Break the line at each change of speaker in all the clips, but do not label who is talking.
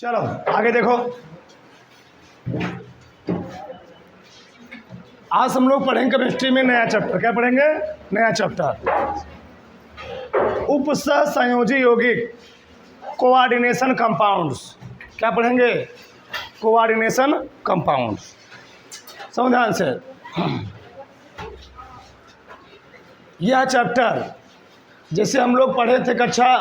चलो आगे देखो। आज हम लोग पढ़ेंगे केमिस्ट्री में नया चैप्टर। क्या पढ़ेंगे? नया चैप्टर, उपसहसंयोजी यौगिक, कोऑर्डिनेशन कंपाउंड्स। क्या पढ़ेंगे? Coordination compounds. समझ ध्यान से। यह चैप्टर जैसे हम लोग पढ़े थे कक्षा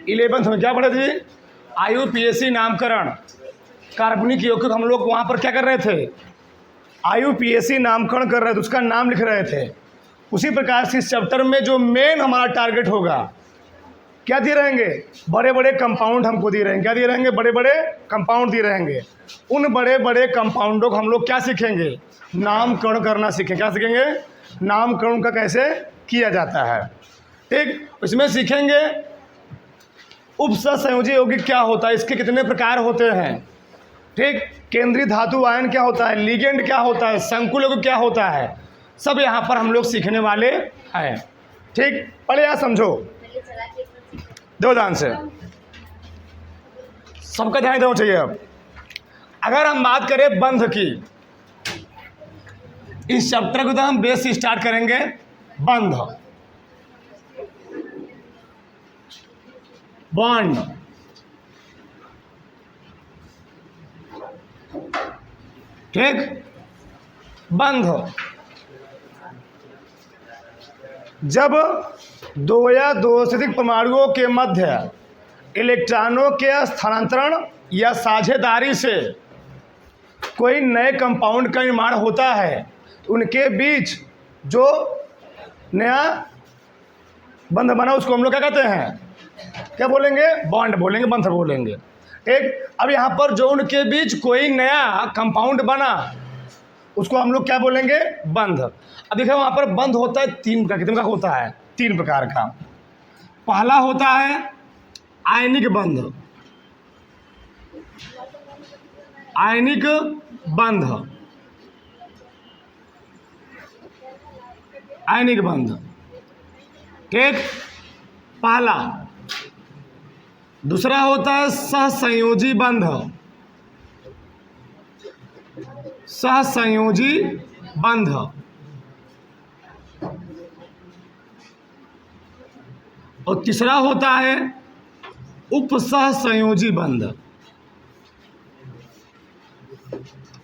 11th में, क्या पढ़े थे? IUPAC नामकरण कार्बनिक यौगिक। हम लोग वहाँ पर क्या कर रहे थे? IUPAC नामकरण कर रहे थे, उसका नाम लिख रहे थे। उसी प्रकार से इस चैप्टर में जो मेन हमारा टारगेट होगा, क्या दिए रहेंगे? बड़े बड़े कंपाउंड हमको दिए रहेंगे। क्या दिए रहेंगे? बड़े बड़े कंपाउंड दिए रहेंगे। उन बड़े बड़े कंपाउंडों को हम लोग क्या सीखेंगे? नामकरण करना सीखेंगे। क्या सीखेंगे? नामकरण का कैसे किया जाता है। ठीक, इसमें सीखेंगे उपसहसंयोजी यौगिक क्या होता है, इसके कितने प्रकार होते हैं। ठीक, केंद्रीय धातु आयन क्या होता है, लिगेंड क्या होता है, संकुल यौगिक क्या होता है, सब यहाँ पर हम लोग सीखने वाले हैं। ठीक, पहले यहाँ समझो, दो ध्यान से, सबका ध्यान देना चाहिए। अब अगर हम बात करें बंध की, इस चैप्टर को तो हम बेस से स्टार्ट करेंगे। बंध, बॉन्ड, ठीक, बंध। जब दो या दो से अधिक परमाणुओं के मध्य इलेक्ट्रॉनों के स्थानांतरण या साझेदारी से कोई नए कंपाउंड का निर्माण होता है, तो उनके बीच जो नया बंध बना उसको हम लोग क्या कहते हैं? क्या बोलेंगे? बॉन्ड बोलेंगे, बंध बोलेंगे। ठीक, अब यहाँ पर जो उनके बीच कोई नया कंपाउंड बना उसको हम लोग क्या बोलेंगे? बंध। अब देखो वहाँ पर बंध होता है तीन प्रकार। कितने का होता है? तीन प्रकार का। पहला होता है आयनिक बंध। आयनिक बंध, आयनिक बंध, ठीक, पहला। दूसरा होता है सहसंयोजी बंध। सहसंयोजी बंध, और तीसरा होता है उपसहसंयोजी बंध।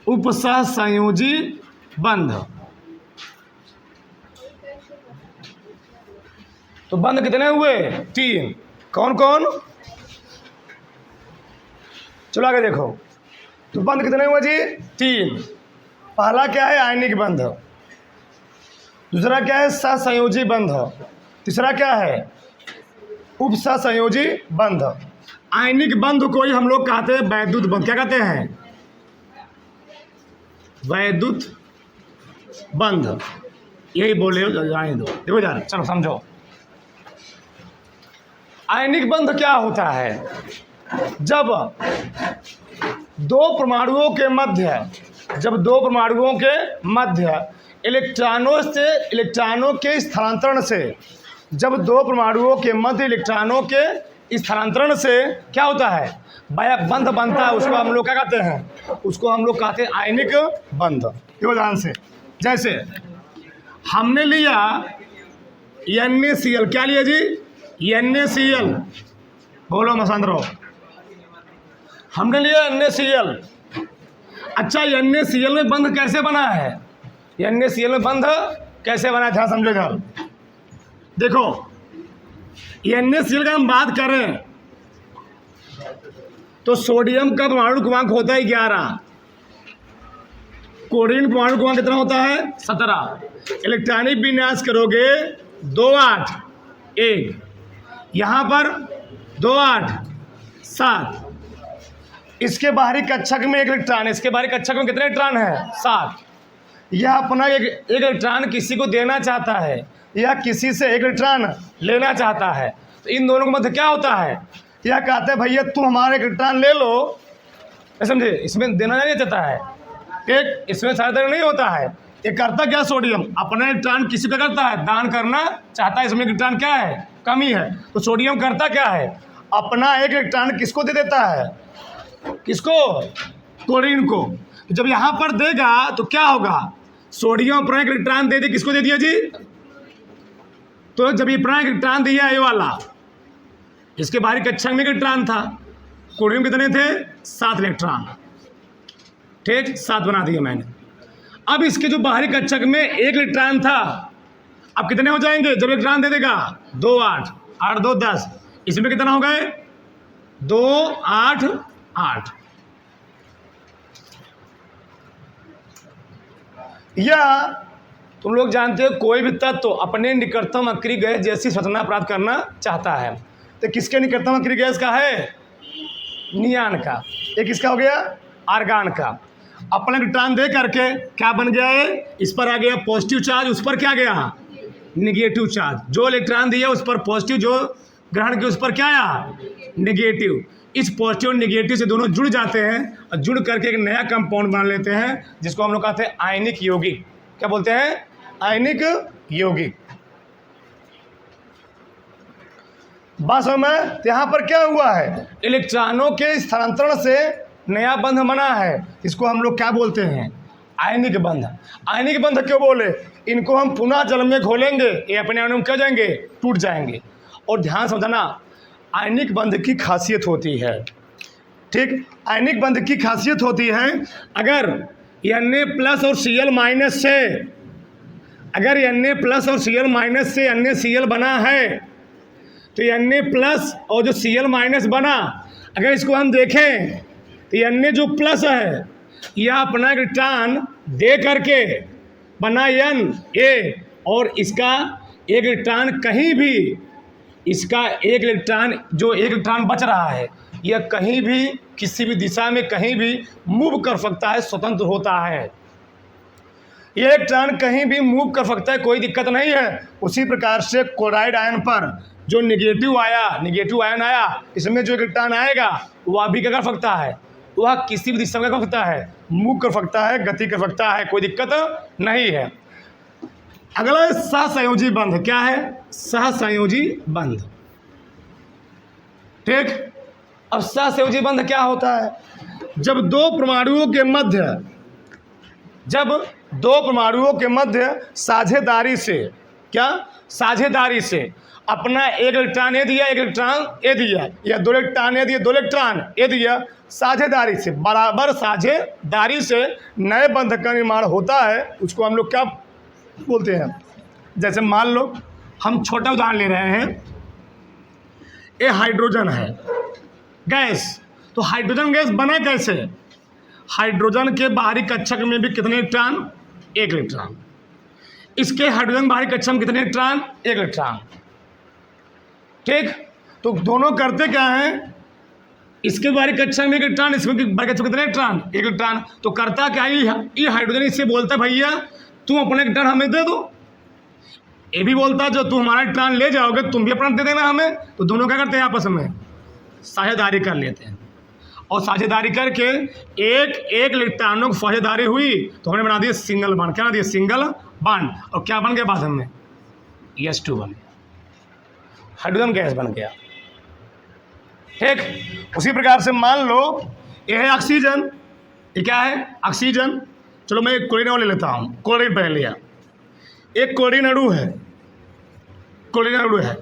उपसहसंयोजी बंध। तो बंध कितने हुए? तीन। कौन कौन? चलो आगे देखो। तो बंध कितने हुए जी? तीन। पहला क्या है? आयनिक बंध। दूसरा क्या है? सहसंयोजी बंध। तीसरा क्या है? उपसहसंयोजी बंध। आयनिक बंध को ही हम लोग कहते हैं वैद्युत बंध। क्या कहते हैं? वैद्युत बंध। यही बोले हो, जाने दो। देखो यार, चलो समझो। आयनिक बंध क्या होता है? जब दो परमाणुओं के मध्य इलेक्ट्रॉनों के स्थानांतरण से, जब दो परमाणुओं के मध्य इलेक्ट्रॉनों के स्थानांतरण से क्या होता है? बंध बनता है। उसको हम लोग क्या कहते हैं? उसको हम लोग कहते हैं आयनिक बंध। ध्यान से, जैसे हमने लिया NaCl। क्या लिया जी? NaCl। बोलो मसंदरो। हमने लिया NaCl। अच्छा, NaCl में बंध कैसे बना है? NaCl में बंध कैसे बना है? ध्यान समझो इधर। देखो, NaCl का हम बात करें तो सोडियम का परमाणु क्रमांक होता है 11। क्लोरीन परमाणु क्रमांक कितना होता है? 17। इलेक्ट्रॉनिक विन्यास करोगे 2 8 1, यहाँ पर 2 8 7। इसके बाहरी कक्षक में एक इलेक्ट्रॉन है। इसके बाहरी कक्षक में कितने इलेक्ट्रॉन है? 7। यह अपना एक इलेक्ट्रॉन किसी को देना चाहता है या किसी से एक इलेक्ट्रॉन लेना चाहता है, तो इन दोनों के मध्य क्या होता है? यह कहते हैं भैया तुम हमारे इलेक्ट्रॉन ले लो, समझे? इसमें देना नहीं चाहता है। एक इसमें साझेदारी नहीं होता है। ये करता क्या? सोडियम अपना इलेक्ट्रॉन किसी का करता है, दान करना चाहता है। इसमें इलेक्ट्रॉन क्या है? कमी है। तो सोडियम करता क्या है? अपना एक इलेक्ट्रॉन किसको दे देता है? किसको? क्लोरीन को। तो जब यहाँ पर देगा तो क्या होगा? सोडियम अपना इलेक्ट्रॉन दे दे, किसको दे दिया जी? तो जब ये अपना इलेक्ट्रॉन दिया ये वाला, इसके बाहरी कक्षक में इलेक्ट्रॉन था, क्लोरीन कितने थे? 7 इलेक्ट्रॉन। ठीक, 7 बना दिया मैंने। अब इसके जो बाहरी कक्षक में 1 इलेक्ट्रॉन था, अब कितने हो जाएंगे जब इलेक्ट्रॉन दे देगा? 2 8 8 2 10। इसमें कितना हो गए? 2 8 8। या तुम लोग जानते हो कोई भी तत्व अपने निकटतम अक्रिय गैस जैसी संरचना प्राप्त करना चाहता है, तो किसके निकटतम अक्रिय गैस का है? नियान का। ये किसका हो गया? आर्गान का। अपने इलेक्ट्रॉन दे करके क्या बन गया है? इस पर आ गया पॉजिटिव चार्ज, उस पर क्या गया? Negative charge. जो इलेक्ट्रॉन दिया उस पर पॉजिटिव, जो ग्रहण किया उस पर क्या आया? निगेटिव। इस पॉजिटिव और निगेटिव से दोनों जुड़ जाते हैं और जुड़ करके एक नया कंपाउंड बना लेते हैं जिसको हम लोग कहते हैं आयनिक यौगिक। क्या बोलते हैं? आयनिक यौगिक। बात समझ में? यहाँ पर क्या हुआ है? इलेक्ट्रॉनों के स्थानांतरण से नया बंध बना है, इसको हम लोग क्या बोलते हैं? आयनिक बंध। आयनिक बंध क्यों बोले? इनको हम पुनः जल में घोलेंगे, ये अपने आप में क्या जाएंगे? टूट जाएंगे। और ध्यान समझना, आयनिक बंध की खासियत होती है, ठीक, आयनिक बंध की खासियत होती है अगर Na+ और Cl- से, अगर Na+ और Cl- से NaCl बना है, तो Na+ और जो Cl- बना, अगर इसको हम देखें तो Na जो प्लस है यह अपना इलेक्ट्रॉन दे करके बना Na, और इसका एक इलेक्ट्रॉन कहीं भी, इसका एक इलेक्ट्रॉन, जो एक इलेक्ट्रॉन बच रहा है, यह कहीं भी किसी भी दिशा में कहीं भी मूव कर सकता है, स्वतंत्र होता है। यह इलेक्ट्रॉन कहीं भी मूव कर सकता है, कोई दिक्कत नहीं है। उसी प्रकार से क्लोराइड आयन पर जो निगेटिव आयन आया, इसमें जो इलेक्ट्रॉन आएगा वह भी क्या कर सकता है? वह किसी भी दिशा में कर सकता है, मूव कर सकता है, गति कर सकता है, कोई दिक्कत नहीं है। अगला सहसंयोजी बंध। क्या है? सहसंयोजी बंध। ठीक, अब सहसंयोजी बंध क्या होता है? जब दो परमाणुओं के मध्य साझेदारी से, क्या? साझेदारी से अपना एक इलेक्ट्रॉन ए दिया, एक इलेक्ट्रॉन ए दिया, या 2 इलेक्ट्रॉन ए दिया, 2 इलेक्ट्रॉन ए दिया, साझेदारी से, बराबर साझेदारी से नए बंध का निर्माण होता है, उसको हम लोग क्या बोलते हैं? जैसे मान लो हम छोटा उदाहरण ले रहे हैं, ये हाइड्रोजन है गैस, तो हाइड्रोजन गैस बना कैसे? हाइड्रोजन के बाहरी कक्षक में भी कितने इलेक्ट्रॉन? 1 इलेक्ट्रॉन। इसके हाइड्रोजन बाहरी कक्षक में कितने इलेक्ट्रॉन? 1 इलेक्ट्रॉन। ठीक, तो दोनों करते क्या हैं? इसके बाहरी कक्षक में 1 इलेक्ट्रॉन, इसमें बाहरी कक्षक में कितने इलेक्ट्रॉन? 1 इलेक्ट्रॉन। तो करता क्या ये हाइड्रोजन इससे बोलता है भैया तुम अपने इलेक्ट्रॉन हमें दे दो। ये भी बोलता जो तुम हमारा इलेक्ट्रॉन ले जाओगे तुम भी अपना दे देना हमें। तो दोनों क्या करते हैं? आपस में साझेदारी कर लेते हैं, और साझेदारी करके एक इलेक्ट्रॉनों की साझेदारी हुई तो हमने बना दिया सिंगल बॉन्ड। क्या बना दिया? Single bond. और क्या बन गया बाद में? H2 बन गया, हाइड्रोजन गैस बन गया। ठीक, उसी प्रकार से मान लो ये है ऑक्सीजन, ये क्या है? ऑक्सीजन। चलो मैं एक क्लोरीन ले लेता हूँ, क्लोरीन पहले लिया, एक क्लोरीन अणु है, क्लोरीन अणु है।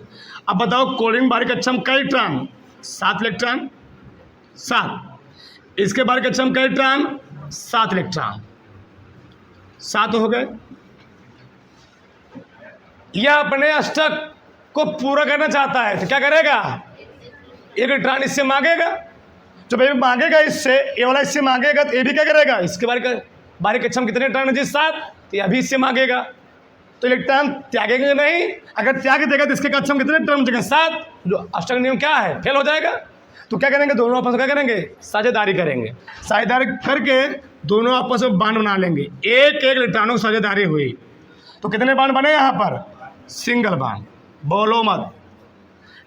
अब बताओ क्लोरीन बाहरी कक्षक में कई इलेक्ट्रॉन? 7 इलेक्ट्रॉन, 7। इसके बाहरी कक्षक में कई इलेक्ट्रॉन? 7 इलेक्ट्रॉन, 7 हो गए। यह अपने अष्टक को पूरा करना चाहता है तो क्या करेगा? 1 इलेक्ट्रॉन इससे मांगेगा। जब ये मांगेगा इससे, ये वाला इससे मांगेगा तो ये भी क्या करेगा? इसके बाहरी कक्षक में कितने इलेक्ट्रॉन है? 7, तो यह भी इससे मांगेगा। तो इलेक्ट्रॉन त्यागेंगे नहीं, अगर त्याग देगा तो इसके कक्षक में कितने इलेक्ट्रॉन बचेंगे? 7। जो अष्टक नियम क्या है? फेल हो जाएगा। तो क्या करेंगे? दोनों आपस में क्या करेंगे? साझेदारी करेंगे। साझेदारी करके दोनों आपस में बांड बना लेंगे। एक इलेक्ट्रॉनों की साझेदारी हुई तो कितने बांड बने? यहाँ पर सिंगल बांड। बोलो मत,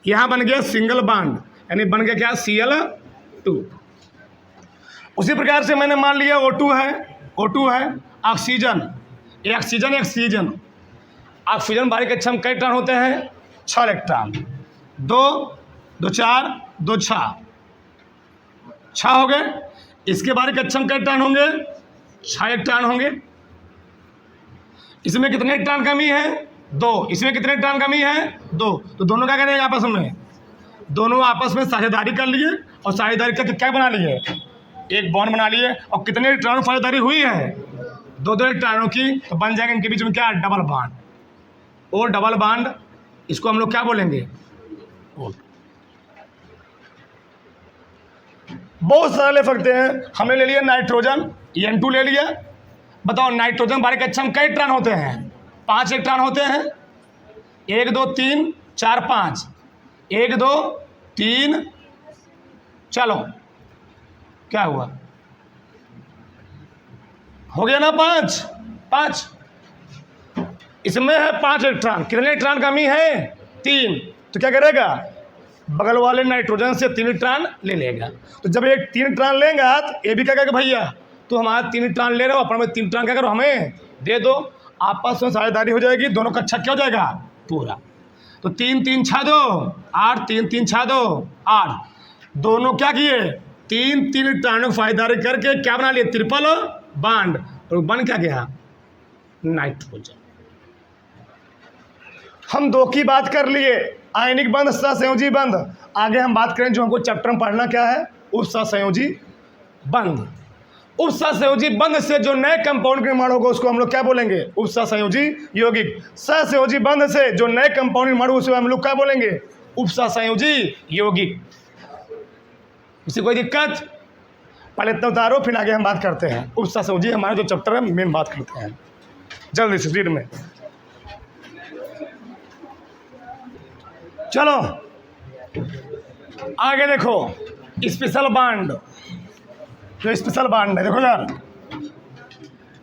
यहाँ बन गया सिंगल बांड, यानी बन गया क्या? Cl2। उसी प्रकार से मैंने मान लिया O2 है, ऑक्सीजन, ये ऑक्सीजन ऑक्सीजन बाहरी कक्षक में कई इलेक्ट्रॉन होते हैं? 6 इलेक्ट्रॉन, 2 2 4 2 6 6 हो गए। इसके बारीक कक्षम के इलेक्ट्रॉन होंगे 6 इलेक्ट्रॉन होंगे। इसमें कितने इलेक्ट्रॉन कमी है 2, इसमें कितने इलेक्ट्रॉन कमी है 2। तो दोनों क्या करेंगे आपस में, दोनों आपस में साझेदारी कर लिए और साझेदारी करके क्या बना लिए, एक बॉन्ड बना लिए। और कितने इलेक्ट्रॉन साझेदारी हुई है 2 इलेक्ट्रॉनों की, तो बन जाएगा इनके बीच में क्या, डबल बॉन्ड। और डबल बॉन्ड इसको हम लोग क्या बोलेंगे, बहुत सारे ले सकते हैं। हमने ले लिया नाइट्रोजन, N2 ले लिया। बताओ नाइट्रोजन बारीक कक्षम कई इलेक्ट्रॉन होते हैं, 5 इलेक्ट्रॉन होते हैं। 1 2 3 4 5, 1 2 3, चलो क्या हुआ, हो गया ना 5। इसमें है 5 इलेक्ट्रॉन, कितने इलेक्ट्रॉन कमी है 3। तो क्या करेगा, बगल वाले नाइट्रोजन से 3 इलेक्ट्रॉन ले लेगा। तो जब एक 3 इलेक्ट्रॉन लेगा तो ये भी क्या कहेगा, भैया तो हमारा 3 इलेक्ट्रॉन ले रहे हो, अपन में 3 इलेक्ट्रॉन क्या करो हमें दे दो। आपस में साझेदारी हो जाएगी, दोनों का अच्छा क्या हो जाएगा पूरा। तो 3 3 6 2 8, 3 3 6 2 8, दोनों क्या किए 3 3 इलेक्ट्रॉनों की साझेदारी करके क्या बना लिए, ट्रिपल बॉन्ड। और बन क्या गया, नाइट्रोजन। हम 2 की बात कर लिए, आयनिक बंध, सहसंयोजी बंध। आगे हम बात करें जो हमको चैप्टर में पढ़ना क्या है, उपसहसंयोजी बंध। उपसहसंयोजी बंध से जो नए कंपाउंड का निर्माण होगा उसको हम लोग क्या बोलेंगे, उपसहसंयोजी यौगिक। सहसंयोजी बंध से जो नए कंपाउंड निर्माण होगा उसको हम लोग क्या बोलेंगे, उपसहसंयोजी यौगिक। इसी कोई दिक्कत, पहले इतना उतारो फिर आगे हम बात करते हैं। उपसहसंयोजी हमारा जो चैप्टर है मेन बात करते हैं जल्दी से स्पीड में। चलो आगे देखो, स्पेशल बॉन्ड। जो स्पेशल बॉन्ड है देखो यार,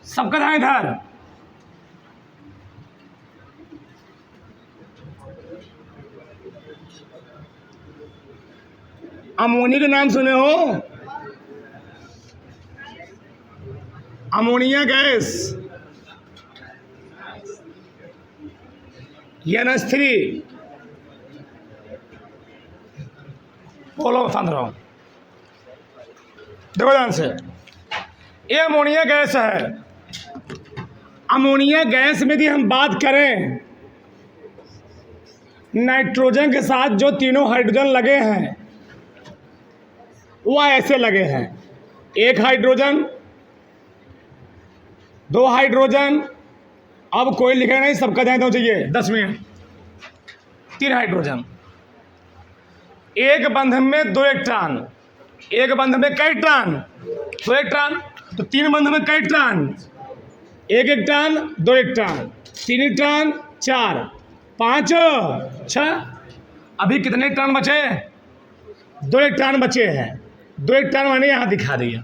सबका ध्यान इधर। अमोनिया के नाम सुने हो, अमोनिया गैस, NH3 बोलो समझ रहा हूं। देखो ध्यान से, ये अमोनिया गैस है। अमोनिया गैस में यदि हम बात करें, नाइट्रोजन के साथ जो तीनों हाइड्रोजन लगे हैं वह ऐसे लगे हैं, 1 हाइड्रोजन, 2 हाइड्रोजन, अब कोई लिखे नहीं, सबका ध्यान देना चाहिए 10 मिनट, 3 हाइड्रोजन। एक बंध में 2 इलेक्ट्रॉन, एक बंध में कई इलेक्ट्रॉन, 2 इलेक्ट्रॉन। तो 3 बंध में कई इलेक्ट्रॉन, 1 इलेक्ट्रॉन, 2 इलेक्ट्रॉन, 3 इलेक्ट्रॉन, 4 5 6। अभी कितने इलेक्ट्रॉन बचे, 2 इलेक्ट्रॉन बचे हैं। 2 इलेक्ट्रॉन मैंने यहां दिखा दिया।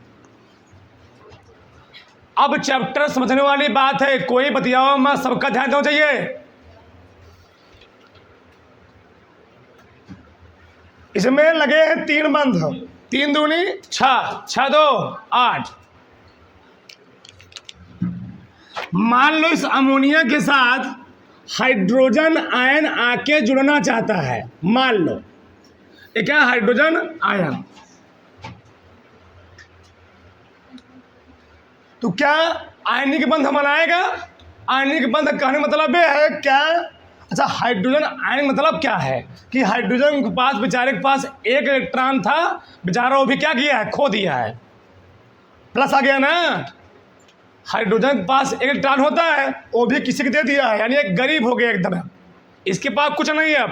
अब चैप्टर समझने वाली बात है, कोई बतियाओ मैं, सबका ध्यान देना चाहिए। इसमें लगे हैं 3 बंध, 3 दूनी 6, 6 2 8। मान लो इस अमोनिया के साथ हाइड्रोजन आयन आके जुड़ना चाहता है, मान लो ये क्या हाइड्रोजन आयन, तो क्या आयनिक बंध बनाएगा। आयनिक बंध कहने मतलब ये है क्या, अच्छा हाइड्रोजन आयन मतलब क्या है कि हाइड्रोजन के पास, बेचारे के पास 1 इलेक्ट्रॉन था, बेचारा वो भी क्या किया है, खो दिया है, प्लस आ गया ना। हाइड्रोजन के पास 1 इलेक्ट्रॉन होता है, वो भी किसी को दे दिया है, यानी एक गरीब हो गया एकदम, इसके पास कुछ नहीं है।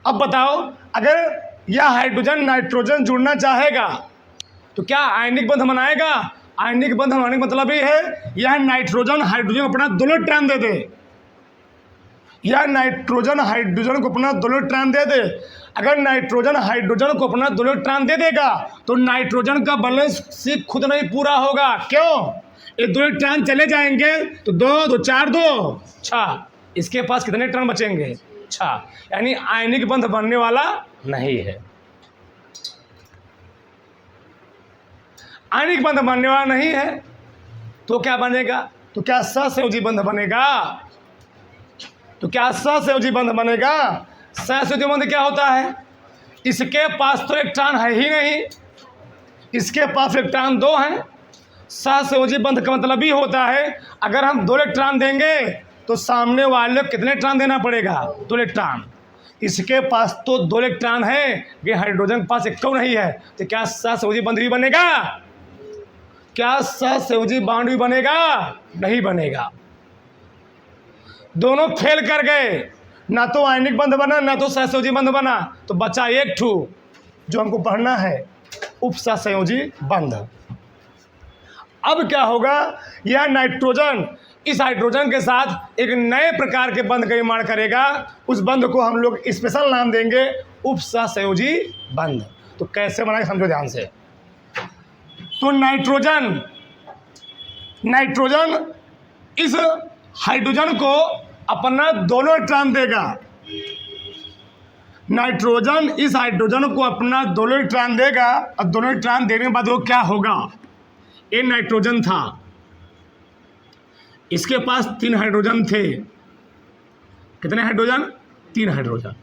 अब बताओ, अगर यह हाइड्रोजन नाइट्रोजन जुड़ना चाहेगा तो क्या आयनिक बंध बनाएगा। आयनिक बंध बनाने का मतलब ये है, यह नाइट्रोजन हाइड्रोजन अपना दोनों इलेक्ट्रॉन दे दे, या नाइट्रोजन हाइड्रोजन को अपना दोनों इलेक्ट्रॉन दे दे। अगर नाइट्रोजन हाइड्रोजन को अपना दोनों इलेक्ट्रॉन दे देगा तो नाइट्रोजन का बैलेंस से खुद नहीं पूरा होगा। क्यों, ये 2 इलेक्ट्रॉन चले जाएंगे तो 2 2 4 2 6, इसके पास कितने इलेक्ट्रॉन बचेंगे 6, यानी आयनिक बंध बनने वाला नहीं है। आयनिक बंध बनने वाला नहीं है तो क्या बनेगा, तो क्या सहसंयोजी बंध बनेगा, तो क्या सहसंयोजी बंध बनेगा। सहसंयोजी बंध क्या होता है, इसके पास तो इलेक्ट्रॉन है ही नहीं, इसके पास इलेक्ट्रॉन 2 हैं। सहसंयोजी बंध का मतलब ही होता है अगर हम 2 इलेक्ट्रॉन देंगे तो सामने वाले को कितने इलेक्ट्रॉन देना पड़ेगा? 2 इलेक्ट्रॉन। इसके पास तो 2 इलेक्ट्रॉन है कि हाइड्रोजन के पास 1 नहीं है, तो क्या सहसंयोजी बंध भी बनेगा? क्या सहसंयोजी बॉन्ड भी बनेगा? नहीं बनेगा। दोनों फेल कर गए, ना तो आयनिक बंध बना ना तो सहसंयोजी बंध बना, तो बचा एक ठू जो हमको पढ़ना है, उपसहसंयोजी बंध। अब क्या होगा? यह नाइट्रोजन इस हाइड्रोजन के साथ एक नए प्रकार के बंध का निर्माण करेगा। उस बंध को हम लोग स्पेशल नाम देंगे उपसहसंयोजी बंध। तो कैसे बनाए समझो ध्यान से। तो नाइट्रोजन इस हाइड्रोजन को अपना दोनों इलेक्ट्रॉन देगा। नाइट्रोजन इस हाइड्रोजन को अपना दोनों इलेक्ट्रॉन देगा और दोनों इलेक्ट्रॉन देने के बाद वो क्या होगा? ये नाइट्रोजन था, इसके पास 3 हाइड्रोजन थे। कितने हाइड्रोजन? 3 हाइड्रोजन।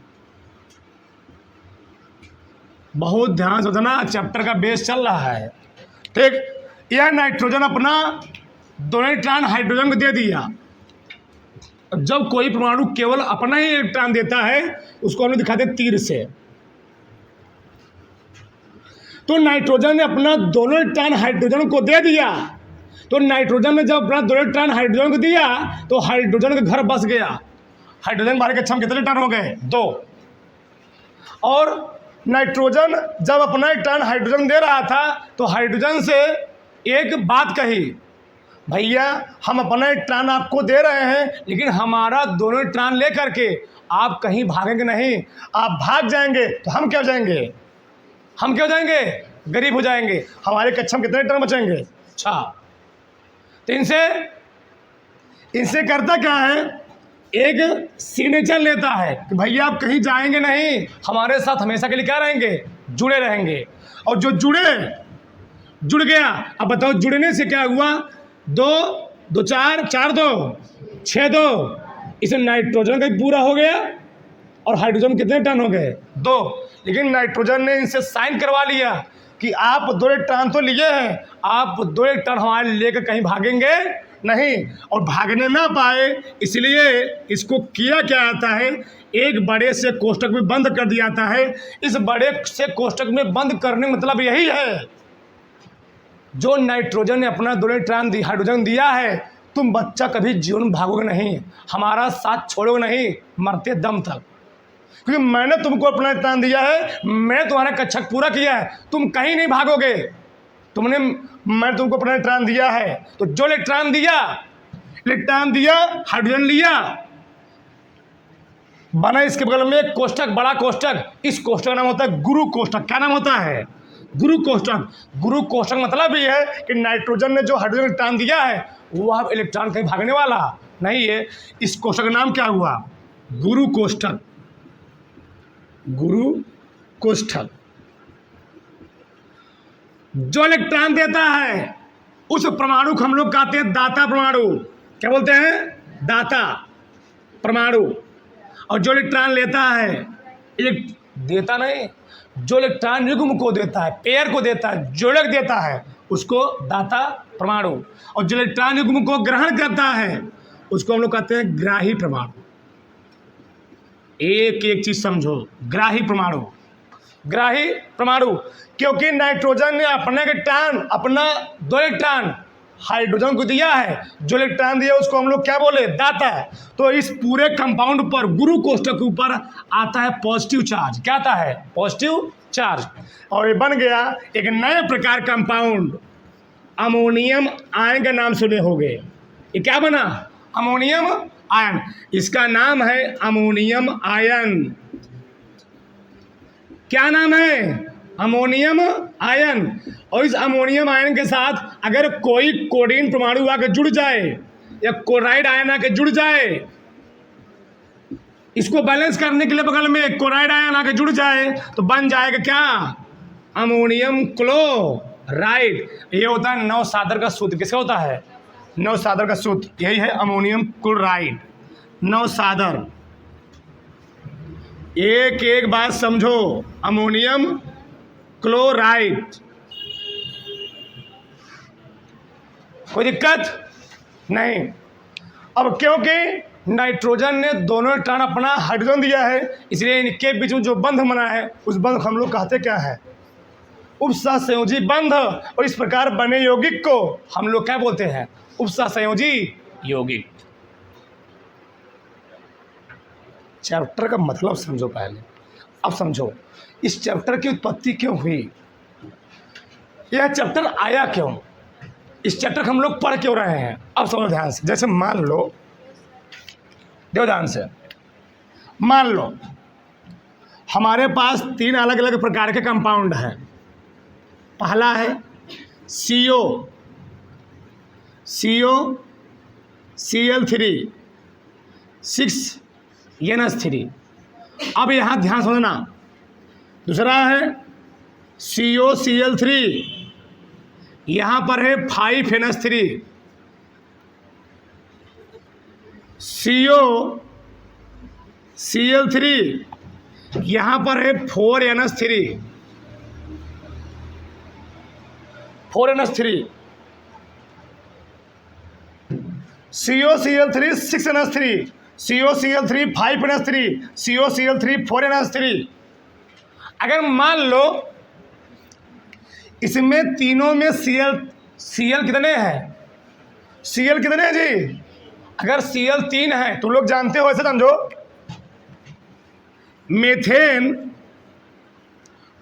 बहुत ध्यान से सुनना, चैप्टर का बेस चल रहा है, ठीक। यह नाइट्रोजन अपना दोनों इलेक्ट्रॉन हाइड्रोजन को दे दिया। जब कोई परमाणु केवल अपना ही इलेक्ट्रॉन देता है उसको हम लोग दिखाते हैं तीर से। तो नाइट्रोजन ने अपना दोनों इलेक्ट्रॉन हाइड्रोजन को दे दिया। तो नाइट्रोजन ने जब अपना दोनों इलेक्ट्रॉन हाइड्रोजन को दिया तो हाइड्रोजन का घर बस गया। हाइड्रोजन बाहर के क्षम कितने इलेक्ट्रॉन हो गए? 2। और नाइट्रोजन जब अपना इलेक्ट्रॉन हाइड्रोजन दे रहा था तो हाइड्रोजन से एक बात कही, भैया हम अपना इलेक्ट्रॉन आपको दे रहे हैं लेकिन हमारा दोनों इलेक्ट्रॉन ले करके आप कहीं भागेंगे नहीं। आप भाग जाएंगे तो हम क्या हो जाएंगे? हम क्या हो जाएंगे? गरीब हो जाएंगे। हमारे कक्षा में कितने इलेक्ट्रॉन बचेंगे? 6। तो इनसे करता क्या है? एक सिग्नेचर लेता है कि भैया आप कहीं जाएंगे नहीं, हमारे साथ हमेशा के लिए क्या रहेंगे? जुड़े रहेंगे। और जो जुड़ गया, अब बताओ जुड़ने से क्या हुआ? 2 2 4 4 2 6 2, इसे नाइट्रोजन का पूरा हो गया। और हाइड्रोजन कितने टन हो गए? 2। लेकिन नाइट्रोजन ने इनसे साइन करवा लिया कि आप 2 इलेक्ट्रॉन तो लिए हैं, आप 2 इलेक्ट्रॉन हमारे लेकर कहीं भागेंगे नहीं। और भागने ना पाए इसलिए इसको किया क्या जाता है? एक बड़े से कोष्टक में बंद कर दिया जाता है। इस बड़े से कोष्टक में बंद करने का मतलब यही है, जो नाइट्रोजन ने अपना 2 इलेक्ट्रॉन हाइड्रोजन दिया है, तुम बच्चा कभी जीवन में भागोगे नहीं, हमारा साथ छोड़ोगे नहीं मरते दम तक। क्योंकि मैंने तुमको अपना इलेक्ट्रॉन दिया है, मैंने तुम्हारा कक्षक पूरा किया है, तुम कहीं नहीं भागोगे। मैं तुमको अपना इलेक्ट्रॉन दिया है, तो जो इलेक्ट्रॉन दिया हाइड्रोजन लिया, बना इसके बगल में एक कोष्टक, बड़ा कोष्टक। इस कोष्टक का नाम होता है गुरु कोष्टक। क्या नाम होता है? गुरु कोष्टक। गुरु कोष्टक मतलब ये है कि नाइट्रोजन ने जो हाइड्रोजन इलेक्ट्रॉन दिया है वो अब इलेक्ट्रॉन कहीं भागने वाला नहीं है। इस कोष्टक का नाम क्या हुआ? गुरु कोष्टक। गुरु कोष्टक। जो इलेक्ट्रॉन देता है उस परमाणु को हम लोग कहते हैं दाता परमाणु। क्या बोलते हैं? दाता परमाणु। और जो इलेक्ट्रॉन लेता है, देता नहीं, जो इलेक्ट्रॉन युग्म को देता है, पेयर को देता है, जोड़क देता है, उसको दाता परमाणु। और जो इलेक्ट्रॉन युग्म को ग्रहण करता है उसको हम लोग कहते हैं ग्राही परमाणु। एक एक चीज समझो, ग्राही परमाणु। ग्राही परमाणु क्योंकि नाइट्रोजन ने अपना 2 इलेक्ट्रॉन हाइड्रोजन को दिया है, जो इलेक्ट्रॉन दिया उसको हम लोग क्या बोले? दाता। तो इस पूरे कंपाउंड पर, गुरु कोष्टक के ऊपर आता है पॉजिटिव चार्ज। क्या आता है? Positive charge. और ये बन गया एक नए प्रकार कंपाउंड, अमोनियम आयन का नाम सुने होंगे। ये क्या बना? Ammonium ion. इसका नाम है अमोनियम आयन। क्या नाम है? Ammonium ion. और इस अमोनियम आयन के साथ अगर कोई कोडीन परमाणु आकर जुड़ जाए या क्लोराइड आयन आकर जुड़ जाए, इसको बैलेंस करने के लिए बगल में क्लोराइड आयन आकर जुड़ जाए तो बन जाएगा क्या? Ammonium chloride. ये होता है नवसादर का सूत्र। किसका होता है? नवसादर का सूत्र यही है, अमोनियम क्लोराइड। नवसादर। एक एक बात समझो, अमोनियम क्लोराइड। कोई दिक्कत नहीं। अब क्योंकि नाइट्रोजन ने दोनों इलेक्ट्रॉन अपना हाइड्रोजन दिया है, इसलिए इनके बीच में जो बंध बना है उस बंध को हम लोग कहते क्या है? उपसहसंयोजी बंध। और इस प्रकार बने यौगिक को हम लोग क्या बोलते हैं? उपसहसंयोजी यौगिक। चैप्टर का मतलब समझो पहले। अब समझो इस चैप्टर की उत्पत्ति क्यों हुई, यह चैप्टर आया क्यों, इस चैप्टर को हम लोग पढ़ क्यों रहे हैं। अब समझो ध्यान से। जैसे मान लो, देखो ध्यान से, मान लो हमारे पास 3 अलग अलग प्रकार के कंपाउंड हैं। पहला है CO, Cl3 6NH3। अब यहाँ ध्यान समझना। दूसरा है COCl3, यहाँ पर है 5NH3। COCl3, यहाँ पर है 4NH3। 4NH3, COCl3 6NH3, COCl3 5NH3, COCl3 4NH3। अगर मान लो इसमें तीनों में Cl कितने हैं? Cl कितने हैं जी? अगर Cl 3 है तो लोग जानते हो, ऐसे समझो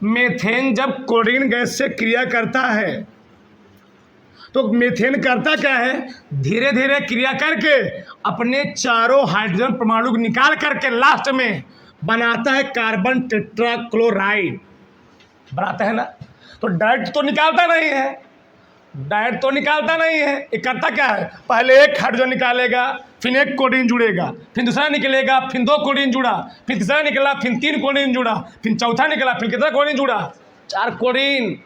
मेथेन जब क्लोरीन गैस से क्रिया करता है तो मेथेन करता क्या है? धीरे धीरे क्रिया करके अपने चारों हाइड्रोजन परमाणु को निकाल करके लास्ट में बनाता है कार्बन टेट्राक्लोराइड। बनाता है ना? तो डायरेक्ट तो निकालता नहीं है, ये करता क्या है? पहले एक हाइड्रोजन निकालेगा, फिर एक क्लोरीन जुड़ेगा, फिर दूसरा निकलेगा, फिर 2 क्लोरीन जुड़ा, फिर तीसरा निकला, फिर 3 क्लोरीन जुड़ा, फिर चौथा निकला, फिर कितना क्लोरीन जुड़ा? 4 क्लोरीन।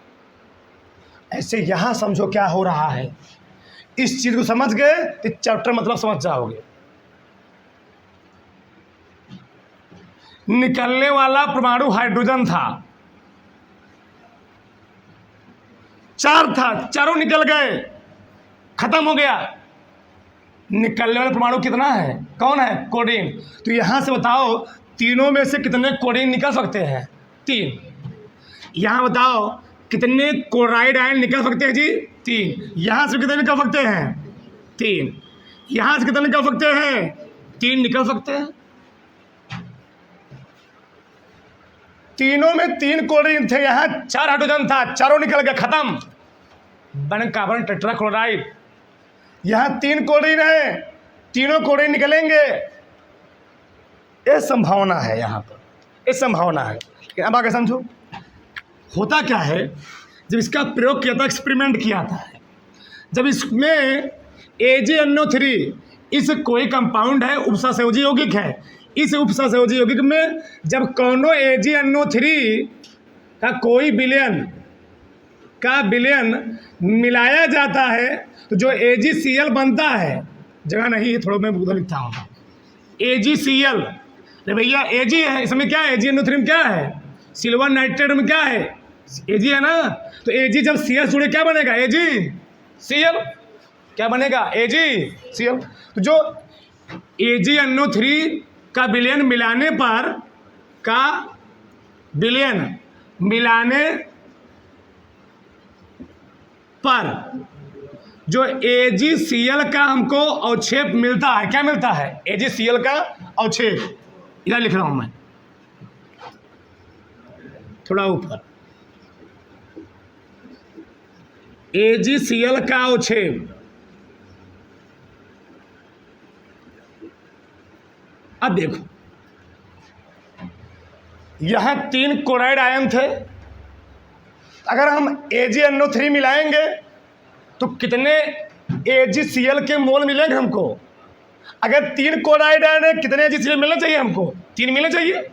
ऐसे यहाँ समझो क्या हो रहा है। इस चीज को समझ गए तो चैप्टर मतलब समझ जाओगे। निकलने वाला परमाणु हाइड्रोजन था, 4 था, चारों निकल गए, खत्म हो गया। निकलने वाला परमाणु कितना है? कौन है? क्लोरीन। तो यहां से बताओ तीनों में से कितने क्लोरीन निकल सकते हैं? 3। यहां बताओ कितने क्लोराइड आयन निकल सकते हैं जी? 3। यहां से कितने निकल सकते हैं? 3। यहां से कितने निकल सकते हैं? 3 निकल सकते हैं। तीनों में 3 क्लोरीन थे, यहाँ 4 हाइड्रोजन था, चारों निकल गए, खत्म, बन कार्बन टेट्राक्लोराइड। यहाँ 3 क्लोरीन है, तीनों क्लोरीन निकलेंगे। ये संभावना है, यहाँ पर ये संभावना है। अब आगे समझो होता क्या है। जब इसका प्रयोग किया था, एक्सपेरिमेंट किया था, जब इसमें AgNO3 इस कोई कंपाउंड है, उपसहसंयोजी यौगिक है, इस उपसहसंयोजी यौगिक में जब कोनो AgNO3 का कोई विलयन मिलाया जाता है तो जो AgCl बनता है, जगह नहीं है, थोड़ा मैं उधर लिखता हूँ, AgCl। अरे भैया Ag है, इसमें क्या है? AgNO3 में क्या है? सिल्वर नाइट्रेट में क्या है? Ag है ना? तो Ag जब Cl जुड़े क्या बनेगा? AgCl। क्या बनेगा? AgCl। तो जो AgNO3 का विलयन मिलाने पर जो AgCl का हमको अवक्षेप मिलता है, क्या मिलता है? AgCl का अवक्षेप। इधर लिख रहा हूं मैं, थोड़ा ऊपर, AgCl का अवक्षेप। अब देखो यहां 3 क्लोराइड आयन थे, अगर हम AgNO3 मिलाएंगे तो कितने AgCl के मोल मिलेंगे हमको? अगर 3 क्लोराइड आयन है, कितने AgCl मिलना चाहिए हमको? 3 मिलना चाहिए।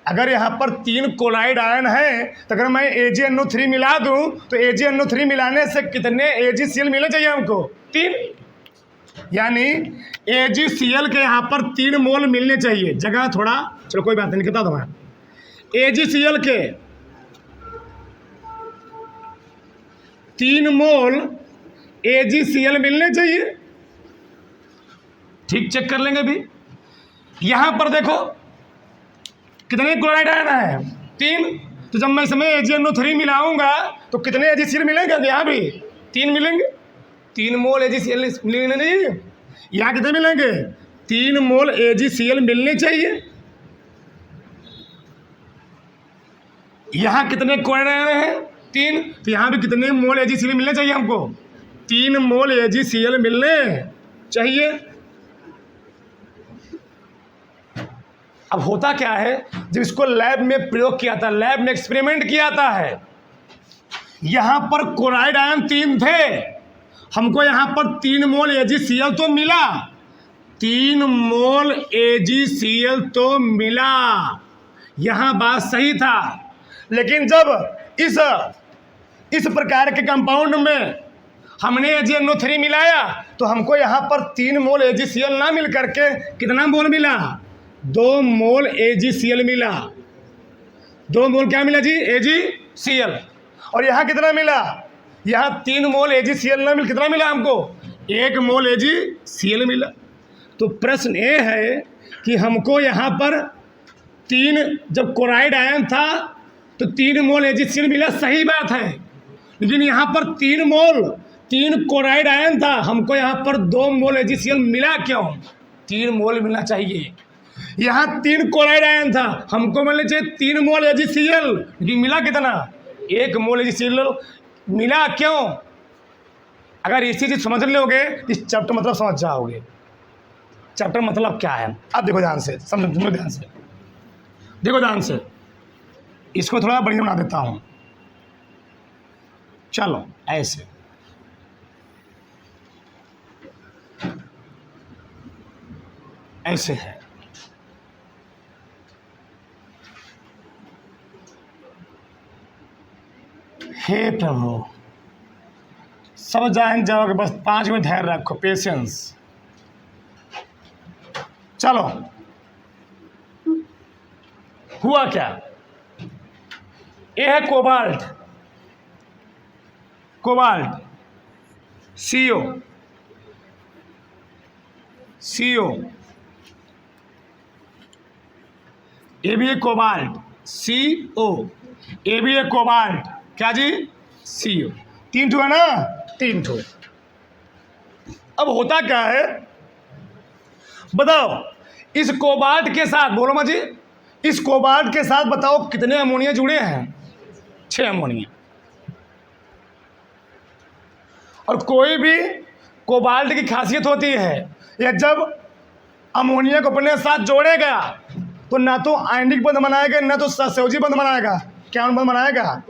अगर यहाँ पर 3 क्लोराइड आयन है तो अगर मैं AgNO3 मिला दूं तो AgNO3 मिलाने से कितने AgCl मिलना चाहिए हमको? 3। यानी AgCl के यहाँ पर 3 मोल मिलने चाहिए। जगह थोड़ा, चलो कोई बात नहीं, बता दो मैं। AgCl के 3 मोल AgCl मिलने चाहिए। ठीक, चेक कर लेंगे भी। यहां पर देखो कितने क्लोराइड आयन है, 3। तो जब मैं इसमें AgNO3 मिलाऊंगा तो कितने AgCl मिलेंगे? यहाँ भी 3 मिलेंगे। 3 मोल AgCl मिलने चाहिए। यहाँ कितने मिलेंगे? 3 मोल AgCl मिलने चाहिए। यहाँ कितने क्लोराइड आयन हैं? 3। तो यहाँ भी कितने मोल AgCl मिलने चाहिए हमको? 3 मोल AgCl मिलने चाहिए। अब होता क्या है, जब इसको लैब में प्रयोग किया था, लैब में एक्सपेरिमेंट किया था है, यहां पर क्लोराइड आयन 3 थे, हमको यहां पर 3 मोल AgCl तो मिला, 3 मोल AgCl तो मिला। यहां बात सही था। लेकिन जब इस प्रकार के कंपाउंड में हमने AgNO3 मिलाया तो हमको यहां पर 3 मोल AgCl ना मिल करके कितना मोल मिला? 2 मोल AgCl मिला। 2 मोल क्या मिला जी? AgCl। और यहाँ कितना मिला? यहाँ 3 मोल AgCl ना मिल, कितना मिला हमको? 1 मोल AgCl मिला। तो प्रश्न ये है कि हमको यहाँ पर 3, जब क्लोराइड आयन था तो 3 मोल AgCl मिला, सही बात है। लेकिन यहाँ पर 3 क्लोराइड आयन था, हमको यहाँ पर 2 मोल AgCl मिला क्यों? 3 मोल मिलना चाहिए। यहाँ 3 क्लोराइड आयन था, हमको मिलना चाहिए 3 मोल AgCl, लेकिन मिला कितना? 1 मोल AgCl मिला क्यों? अगर इसी चीज समझ लोगे इस चैप्टर मतलब समझ जाओगे। चैप्टर मतलब क्या है अब देखो ध्यान से, समझो ध्यान से, देखो ध्यान से। इसको थोड़ा बढ़िया बना देता हूँ। चलो ऐसे, ऐसे है। हे प्रभु, सब जान जाओगे, बस 5 मिनट धैर्य रखो, पेशेंस। चलो, हुआ क्या? ये है कोबाल्ट, CO, ये भी है कोबाल्ट, CO, ये भी है कोबाल्ट, क्या जी? CO। 3 ठो है ना? 3 ठो। अब होता क्या है बताओ, इस कोबाल्ट के साथ, बोलो मत जी, इस कोबाल्ट के साथ बताओ कितने अमोनिया जुड़े हैं? 6 अमोनिया। और कोई भी कोबाल्ट की खासियत होती है, या जब अमोनिया को अपने साथ जोड़ेगा तो ना तो आयनिक बंध बनाएगा, ना तो सहसंयोजी बंध बनाएगा। क्या बंध बनाएगा?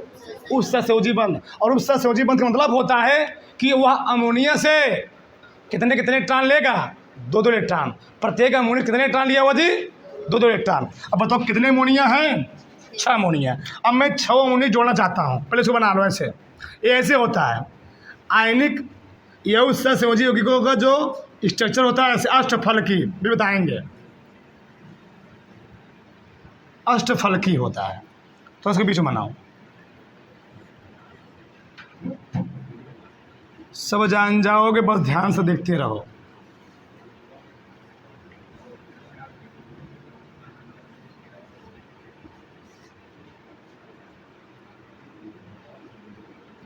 उस सहसंयोजी बंध। और उस सहसंयोजी बंध का मतलब होता है कि वह अमोनिया से कितने इलेक्ट्रॉन लेगा? 2 इलेक्ट्रॉन। प्रत्येक अमोनिया कितने इलेक्ट्रॉन लिया हुआ जी? 2 इलेक्ट्रॉन। अब बताओ कितने अमोनिया हैं? 6 अमोनिया। अब मैं 6 अमोनिया जोड़ना चाहता हूँ, पहले इसको बना लो। ऐसे ये ऐसे होता है। आयनिक या उस सहसंयोजी यौगिकों का जो स्ट्रक्चर होता है, ऐसे अष्टफलकी भी बताएंगे, अष्टफलकी होता है। तो उसके बीच में बनाओ, सब जान जाओगे, बस ध्यान से देखते रहो।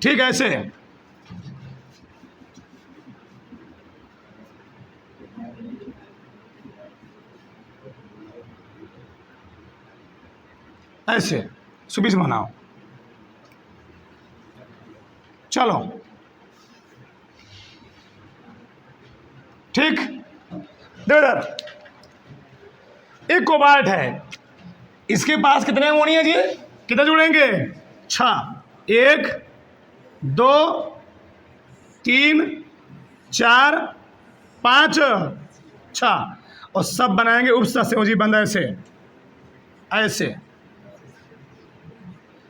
ठीक है, ऐसे ऐसे सुबीज बनाओ। चलो ठीक, देखो इधर, एक कोबाल्ट है, इसके पास कितने अमोनिया जी? कितने जुड़ेंगे? 6। 1 2 3 4 5 6। और सब बनाएंगे उप सहसंयोजी बंध। ऐसे ऐसे,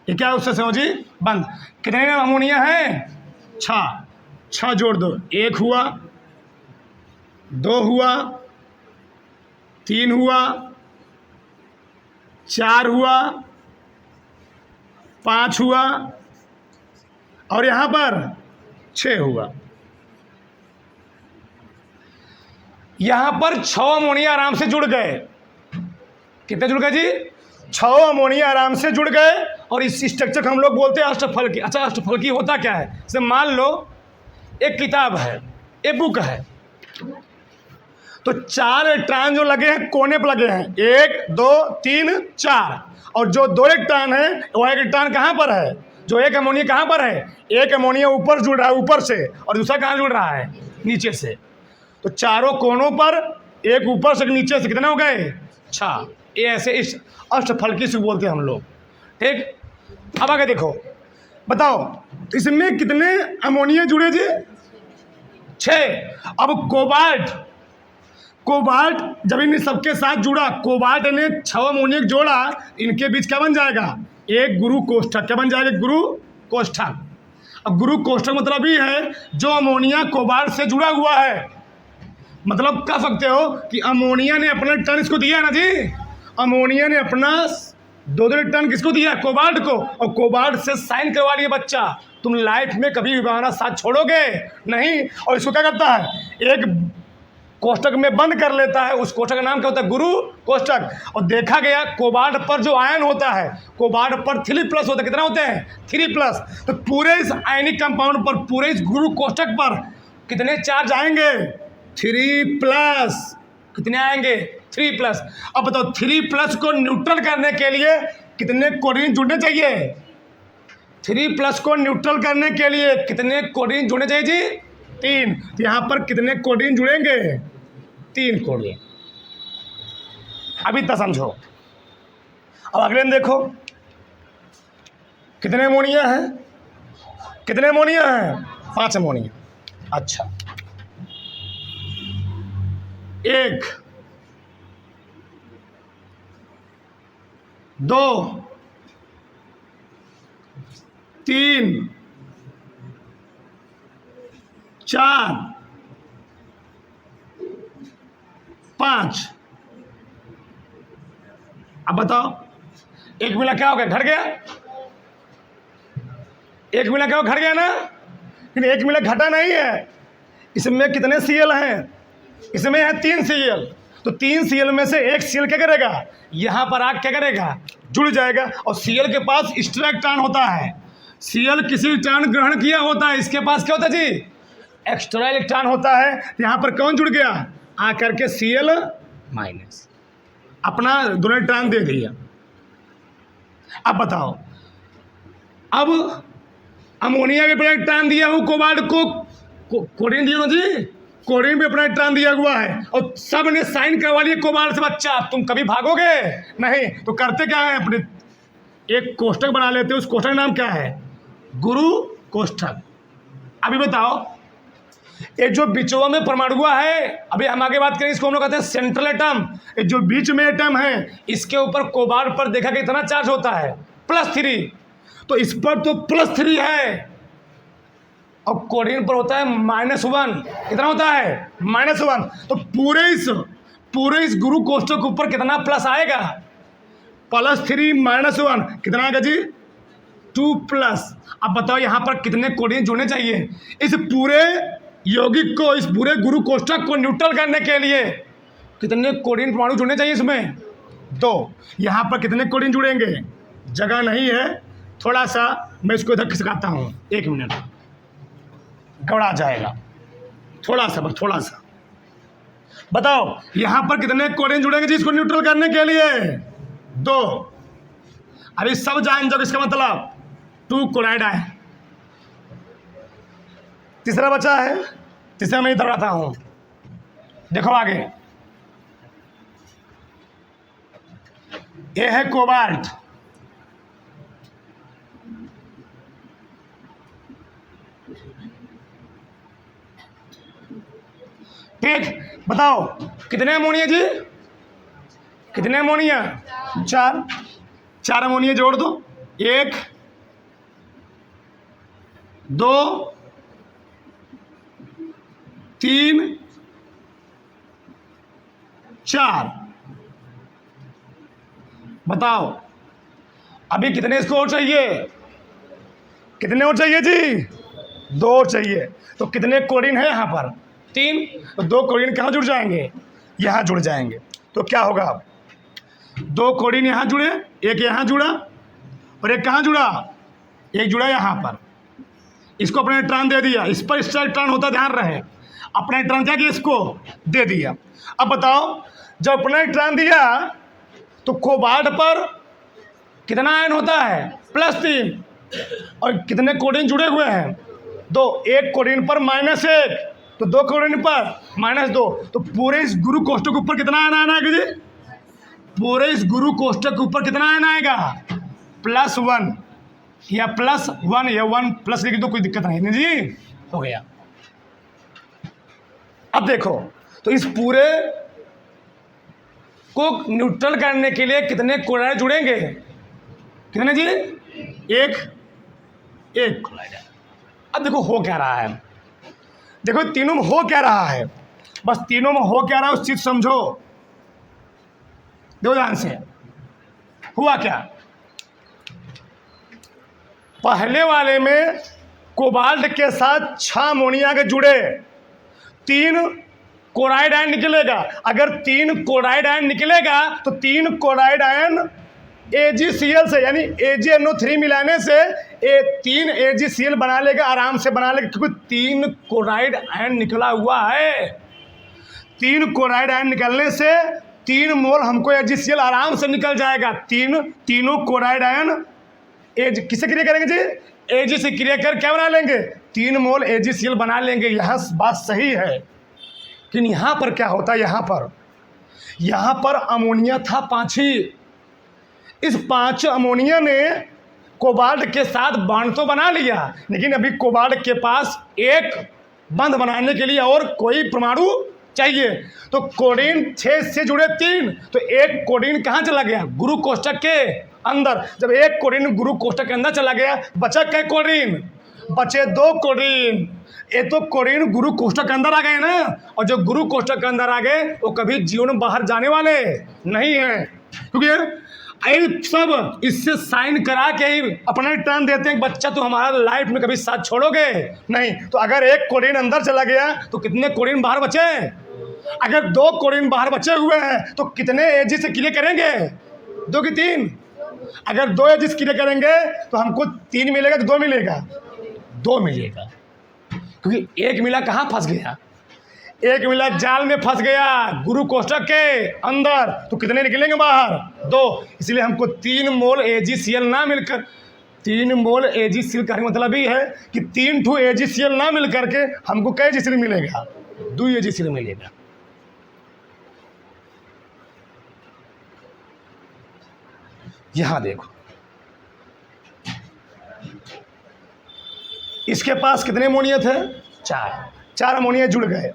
ये क्या? उप सहसंयोजी बंध। कितने अमोनिया है? 6। 6 जोड़ दो, 1 हुआ, 2 हुआ, 3 हुआ, 4 हुआ, 5 हुआ, और यहाँ पर 6 हुआ। यहां पर 6 अमोनिया आराम से जुड़ गए। कितने जुड़ गए जी? 6 अमोनिया आराम से जुड़ गए। और इस स्ट्रक्चर को हम लोग बोलते हैं अष्टफलकी। अच्छा, अष्टफलकी होता क्या है? जैसे मान लो एक किताब है, एक बुक है, तो 4 इलेक्ट्रॉन जो लगे हैं कोने पर लगे हैं, 1 2 3 4, और जो 2 इलेक्ट्रॉन है वो एक इलेक्ट्रॉन कहाँ पर है? जो एक अमोनिया कहाँ पर है? एक अमोनिया ऊपर जुड़ रहा है, ऊपर से, और दूसरा कहाँ जुड़ रहा है? नीचे से। तो चारों कोनों पर एक ऊपर से नीचे से कितने हो गए? 6। ये ऐसे इस अष्टफलकी से बोलते हैं हम लोग। ठीक, अब आगे देखो, बताओ इसमें कितने अमोनिया जुड़े जी? 6। अब कोबाल्ट जब इन सबके साथ जुड़ा, कोबाल्ट ने 6 अमोनिया जोड़ा, इनके बीच क्या बन जाएगा? एक गुरु कोष्ठक। क्या बन जाएगा? गुरु कोष्ठक। अब गुरु कोष्ठक मतलब ये है जो अमोनिया कोबाल्ट से जुड़ा हुआ है। मतलब कह सकते हो कि अमोनिया ने अपना टर्न इसको दिया ना जी, अमोनिया ने अपना 2 टर्न किसको दिया? कोबाल्ट को। और कोबाल्ट से साइन करवा लिए बच्चा। तुम लाइफ में कभी भी हमारा साथ छोड़ोगे नहीं। और इसको क्या करता है? एक कोष्ठक में बंद कर लेता है। उस कोष्ठक का नाम क्या होता है? गुरु कोष्ठक। और देखा गया कोबाल्ट पर जो आयन होता है, कोबाल्ट पर 3+ होता है। कितना होते हैं? 3+। तो पूरे इस आयनिक कंपाउंड पर, पूरे इस गुरु कोष्ठक पर कितने चार्ज आएंगे? 3+। कितने आएंगे? 3+। अब बताओ 3+ को न्यूट्रल करने के लिए कितने कोरिन जुड़ने चाहिए? 3+ को न्यूट्रल करने के लिए कितने कोरिन जुड़ने चाहिए जी? 3। तो यहाँ पर कितने कोरिन जुड़ेंगे? 3 कोरिन। अभी तक समझो। अब अगले में देखो कितने अमोनिया हैं? कितने अमोनिया हैं? 5 अमोनिया। अच्छा, 1 2 3 4 5। अब बताओ एक मिला क्या हो गया? घट गया। एक मिला क्या हो? घट गया ना। लेकिन एक मिला घटा नहीं है। इसमें कितने Cl हैं? इसमें है 3 Cl। तो 3 Cl में से एक Cl क्या करेगा? यहाँ पर आग क्या करेगा? जुड़ जाएगा। और Cl के पास एक्स्ट्रा इलेक्ट्रॉन होता है। Cl किसी इलेक्ट्रॉन ग्रहण किया होता है, इसके पास क्या होता है जी? एक्स्ट्रा इलेक्ट्रॉन होता है। यहाँ पर कौन जुड़ गया? आकर के Cl- अपना दोनों इलेक्ट्रॉन दे दिया। अब बताओ, अब अमोनिया भी अपना इलेक्ट्रॉन दिया हूँ, कोबाल्ट को कोरिन दिया जी, कोरिन भी अपना इलेक्ट्रॉन दिया हुआ है, और सब ने साइन करवा लिया कोबाल्ट से। बच्चा तुम कभी भागोगे नहीं। तो करते क्या है? अपने एक कोष्ठक बना लेते हो। उस कोष्ठक का नाम क्या है? गुरु कोष्ठक। अभी बताओ ये जो बीचों में परमाणु है, अभी हम आगे बात करें, इसको हम लोग कहते हैं सेंट्रल एटम। ये जो बीच में एटम है, इसके ऊपर कोबाल्ट पर देखा कि इतना चार्ज होता है +3। तो इस पर तो +3 है, और कोरिन पर होता है -1। कितना होता है? -1। तो पूरे इस गुरु कोष्ठक के ऊपर कितना प्लस आएगा? +3 -1 कितना आएगा जी? 2+। अब बताओ यहाँ पर कितने कोरिन जुड़ने चाहिए? इस पूरे यौगिक को, इस पूरे गुरु कोष्ठक को न्यूट्रल करने के लिए कितने कोरिन परमाणु जुड़ने चाहिए? इसमें 2। यहाँ पर कितने कोरिन जुड़ेंगे? जगह नहीं है। थोड़ा सा मैं इसको इधर खिसकाता हूँ, 1 मिनट, गड़बड़ा जाएगा। थोड़ा सा, बस थोड़ा सा। बताओ यहाँ पर कितने कोरिन जुड़ेंगे जी इसको न्यूट्रल करने के लिए? 2। अभी सब जान जाओ इसका मतलब 2 क्लोराइड है। तीसरा बचा है, तीसरा मैं इधर आता हूँ। देखो आगे, ये है कोबाल्ट। ठीक, बताओ कितने अमोनिया जी? कितने अमोनिया? 4 अमोनिया जोड़ दो। 1 2 3 4। बताओ अभी कितने इसको और चाहिए? कितने और चाहिए जी? 2 और चाहिए। तो कितने कोरिन है यहाँ पर? 3, तो 2 क्लोरीन कहाँ जुड़ जाएंगे? यहाँ जुड़ जाएंगे। तो क्या होगा? 2 क्लोरीन यहाँ जुड़े, एक यहाँ जुड़ा और एक कहाँ जुड़ा? एक जुड़ा यहाँ पर। इसको अपना इलेक्ट्रॉन दे दिया, इस पर इसका इलेक्ट्रॉन होता, ध्यान रहे, अपना इलेक्ट्रॉन क्या किया? इसको दे दिया। अब बताओ, जब अपना इलेक्ट्रॉन दिया तो कोबाल्ट पर कितना आयन होता है? +3। और कितने क्लोरीन जुड़े हुए हैं? 2। एक क्लोरीन पर -1, तो 2 क्लोरीन पर -2। तो पूरे इस गुरु कोष्ठक के ऊपर कितना आयन आएगा जी? पूरे इस गुरु कोष्ठक के ऊपर कितना आयन आएगा? +1 या +1 या 1 प्लस लिख दो, कोई दिक्कत नहीं है जी, हो गया। अब देखो, तो इस पूरे को न्यूट्रल करने के लिए कितने क्लोराइड जुड़ेंगे? कितने जी? एक क्लोराइड। अब देखो हो क्या रहा है, देखो तीनों में हो क्या रहा है, बस तीनों में हो क्या रहा है उस चीज समझो। दो ध्यान से, हुआ क्या? पहले वाले में कोबाल्ट के साथ 6 अमोनिया के जुड़े, 3 क्लोराइड आयन निकलेगा। अगर 3 क्लोराइड आयन निकलेगा तो 3 क्लोराइड आयन AgCl से यानी AgNO3 मिलाने से 3 AgCl बना लेगा, आराम से बना लेगा, क्योंकि 3 क्लोराइड आयन निकला हुआ है। 3 क्लोराइड आयन निकलने से 3 मोल हमको AgCl आराम से निकल जाएगा। तीनों क्लोराइड आयन किससे क्रिया करेंगे जी? Ag से क्रिया कर क्या बना लेंगे? 3 मोल AgCl बना लेंगे। यह बात सही है, लेकिन यहाँ पर क्या होता है? यहाँ पर अमोनिया था 5 ही। इस 5 अमोनिया ने कोबाल्ट के साथ बॉन्ड तो बना लिया, लेकिन अभी कोबाल्ट के पास एक बंध बनाने के लिए और कोई परमाणु चाहिए। तो क्लोरीन 6 से जुड़े 3, तो एक क्लोरीन कहाँ चला गया? गुरु कोष्ठक के अंदर। जब एक क्लोरीन गुरु कोष्ठक के अंदर चला गया, बचा क्या क्लोरीन? बचे 2 क्लोरीन। ये तो क्लोरीन गुरु कोष्ठक के अंदर आ गए ना, और जो गुरु कोष्ठक के अंदर आ गए वो कभी जीवन में बाहर जाने वाले नहीं है, क्योंकि सब इससे साइन करा के ही अपना रिटर्न देते हैं। बच्चा तो हमारा लाइफ में कभी साथ छोड़ोगे नहीं। तो अगर एक क्लोरीन अंदर चला गया तो कितने क्लोरीन बाहर बचे? अगर 2 क्लोरीन बाहर बचे हुए हैं तो कितने Ag से क्रिया करेंगे? 2 की 3। अगर 2 Ag से क्रिया करेंगे तो हमको 3 मिलेगा कि 2 मिलेगा? 2 मिलेगा, क्योंकि एक मिला कहाँ फंस गया? एक मिला जाल में फंस गया गुरु कोष्ठक के अंदर। तो कितने निकलेंगे बाहर? 2। इसलिए हमको 3 मोल AgCl ना मिलकर, 3 मोल AgCl का मतलब ही है कि 3 ठू AgCl ना मिल करके हमको क्या AgCl मिलेगा? 2 AgCl मिलेगा। यहां देखो, इसके पास कितने अमोनिया थे? 4 अमोनिया जुड़ गए।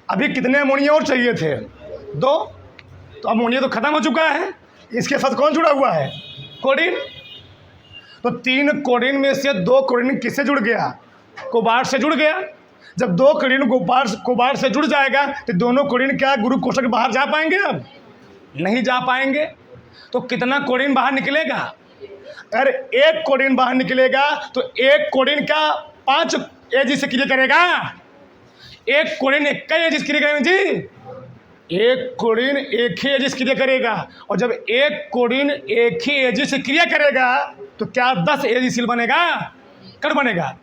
अभी कितने अमोनिया और चाहिए थे? 2। तो अमोनिया तो खत्म हो चुका है। इसके साथ कौन जुड़ा हुआ है? क्लोरीन। तो 3 क्लोरीन में से 2 क्लोरीन किससे जुड़ गया? कोबाल्ट से जुड़ गया। जब 2 क्लोरीन कोबाल्ट से जुड़ जाएगा तो दोनों क्लोरीन क्या गुरु कोष्ठक के बाहर जा पाएंगे? अब नहीं जा पाएंगे। तो कितना क्लोरीन बाहर निकलेगा? अगर 1 क्लोरीन बाहर निकलेगा तो 1 क्लोरीन का 5 Ag से क्रिया करेगा। 1 क्लोरीन 1 Ag से क्रिया करेगा जी। 1 क्लोरीन 1 ही Ag से क्रिया करेगा, और जब 1 क्लोरीन 1 ही Ag से क्रिया करेगा तो क्या 10 AgCl बनेगा? कर बनेगा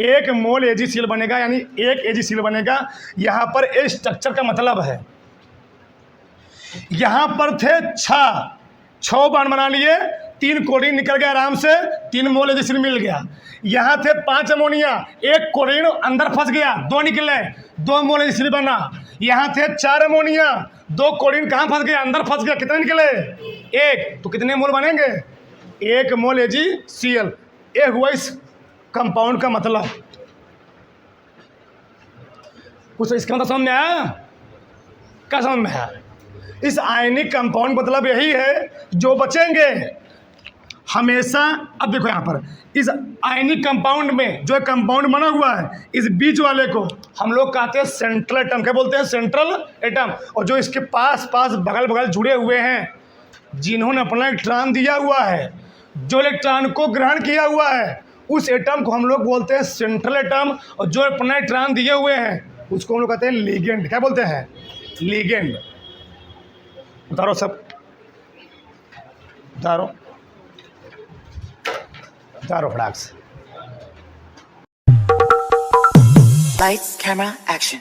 1 मोल AgCl बनेगा, यानी 1 AgCl बनेगा। यहाँ पर ए स्ट्रक्चर का मतलब है, यहाँ पर थे 6 बॉन्ड बना लिए, 3 क्लोरीन निकल गया आराम से, 3 मोल AgCl मिल गया। यहाँ थे 5 अमोनिया, 1 क्लोरीन अंदर फंस गया, 2 निकले, 2 मोल AgCl बना। यहाँ थे 4 अमोनिया, 2 क्लोरीन कहाँ फंस गया? अंदर फंस गया, कितने निकले? 1। तो कितने मोल बनेंगे? 1 मोल AgCl। ये हुआ इस कंपाउंड का मतलब। कुछ इसका मतलब समझ में आया? क्या समझ में आया? इस आयनिक कंपाउंड मतलब यही है जो बचेंगे हमेशा। अब देखो यहाँ पर इस आयनिक कंपाउंड में जो कंपाउंड बना हुआ है, इस बीच वाले को हम लोग कहते हैं सेंट्रल एटम। क्या बोलते हैं? Central atom. और जो इसके पास बगल बगल जुड़े हुए हैं, जिन्होंने अपना इलेक्ट्रॉन दिया हुआ है, जो इलेक्ट्रॉन को ग्रहण किया हुआ है, उस एटम को हम लोग बोलते हैं सेंट्रल एटम, और जो अपने इलेक्ट्रॉन दिए हुए हैं उसको हम लोग कहते हैं लिगेंड। क्या बोलते हैं? लिगेंड। उतारो सब, उतारो उतारो फटाक से।
Lights, camera, action.